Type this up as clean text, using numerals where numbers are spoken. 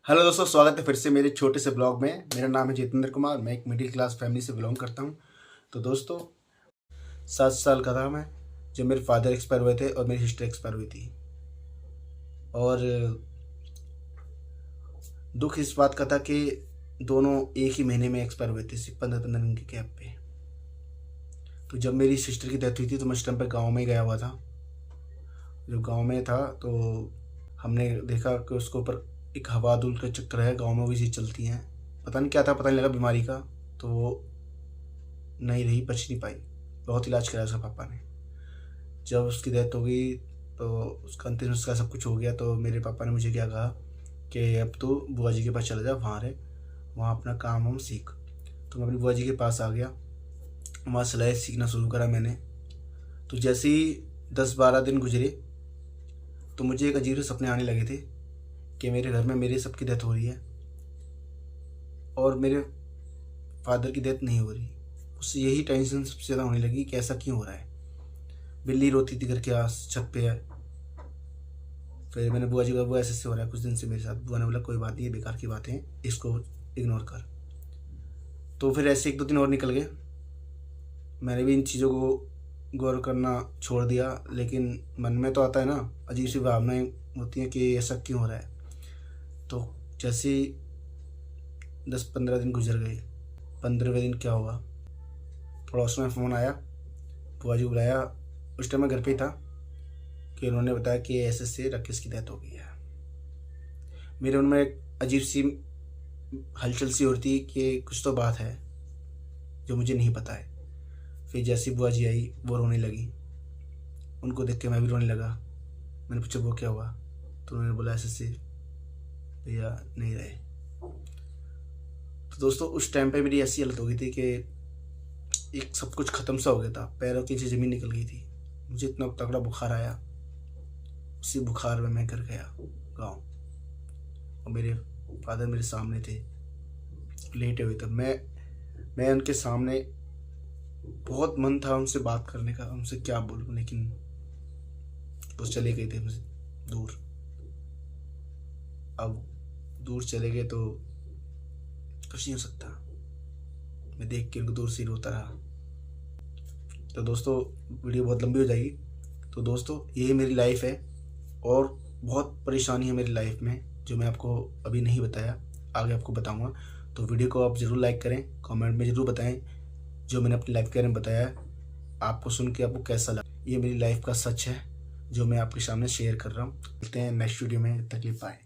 Hello दोस्तों, स्वागत है फिर से मेरे छोटे से ब्लॉग में। मेरा नाम है जितेंद्र कुमार। मैं एक मिडिल क्लास फैमिली से बिलोंग करता हूँ। तो दोस्तों, 7 साल का था मैं जब मेरे फादर एक्सपायर हुए थे और मेरी सिस्टर एक्सपायर हुई थी। और दुख इस बात का था कि दोनों एक ही महीने में एक्सपायर हुए थे, सिर्फ 15-15 दिन के गैप पे। तो जब मेरी सिस्टर की डेथ हुई थी तो मैं उस टाइम पर गाँव में गया हुआ था। जब गाँव में था तो हमने देखा कि उसके ऊपर एक हवादुल का चक्कर है, गाँव में वही चीज़ चलती हैं। पता नहीं क्या था, पता नहीं लगा बीमारी का, तो वो नहीं रही, बच नहीं पाई। बहुत इलाज कराया उसका पापा ने। जब उसकी डेथ हो गई तो उसका अंतिम संस्कार सब कुछ हो गया, तो मेरे पापा ने मुझे क्या कहा कि अब तू बुआ जी के पास चला जा, वहाँ रहे, वहाँ अपना काम हम सीख। तो मैं अपनी बुआ जी के पास आ गया, वहाँ सिलाई सीखना शुरू करा मैंने। तो जैसे ही 10-12 दिन गुजरे तो मुझे एक अजीब से सपने आने लगे थे कि मेरे घर में मेरे सबकी डेथ हो रही है और मेरे फादर की डेथ नहीं हो रही। उससे यही टेंशन सबसे ज़्यादा होने लगी कि ऐसा क्यों हो रहा है। बिल्ली रोती थी घर के आस छत पे है। फिर मैंने बुआ जी को, बुआ ऐसे हो रहा है कुछ दिन से मेरे साथ। बुआ ने बोला कोई बात नहीं, ये बेकार की बातें हैं, इसको इग्नोर कर। तो फिर ऐसे 1-2 दिन और निकल गए। मैंने भी इन चीज़ों को गौर करना छोड़ दिया, लेकिन मन में तो आता है ना, अजीब सी भावनाएं होती हैं कि ऐसा क्यों हो रहा है। तो जैसे 10-15 दिन गुजर गए, 15वें दिन क्या हुआ, पड़ोस में फ़ोन आया, बुआ जी को बुलाया। उस टाइम मैं घर पे ही था कि उन्होंने बताया कि ऐसे से राकेश की डेथ हो गई है। मेरे मन में एक अजीब सी हलचल सी होती है कि कुछ तो बात है जो मुझे नहीं पता है। फिर जैसी बुआ जी आई वो रोने लगी, उनको देख के मैं भी रोने लगा। मैंने पूछा वो क्या हुआ, तो उन्होंने बोला ऐसे से भैया नहीं रहे। तो दोस्तों, उस टाइम पे मेरी ऐसी हालत हो गई थी कि एक सब कुछ ख़त्म सा हो गया था, पैरों की नीचे ज़मीन निकल गई थी। मुझे इतना तगड़ा बुखार आया, उसी बुखार में मैं घर गया गाँव, और मेरे फादर मेरे सामने थे, लेटे हुए थे। मैं उनके सामने, बहुत मन था उनसे बात करने का, उनसे क्या बोलूं, लेकिन वो चले गए थे मुझसे दूर। अब दूर चले गए तो कुछ नहीं हो सकता। मैं देख के उनको दूर से ही रोता रहा। तो दोस्तों, वीडियो बहुत लंबी हो जाएगी। तो दोस्तों, यही मेरी लाइफ है और बहुत परेशानी है मेरी लाइफ में जो मैं आपको अभी नहीं बताया, आगे आपको बताऊंगा। तो वीडियो को आप ज़रूर लाइक करें, कमेंट में ज़रूर बताएं जो मैंने अपनी लाइफ के बारे में बताया, आपको सुन के आपको कैसा लगा। ये मेरी लाइफ का सच है जो मैं आपके सामने शेयर कर रहा हूँ। मिलते हैं नेक्स्ट वीडियो में, तब तक के लिए बाय।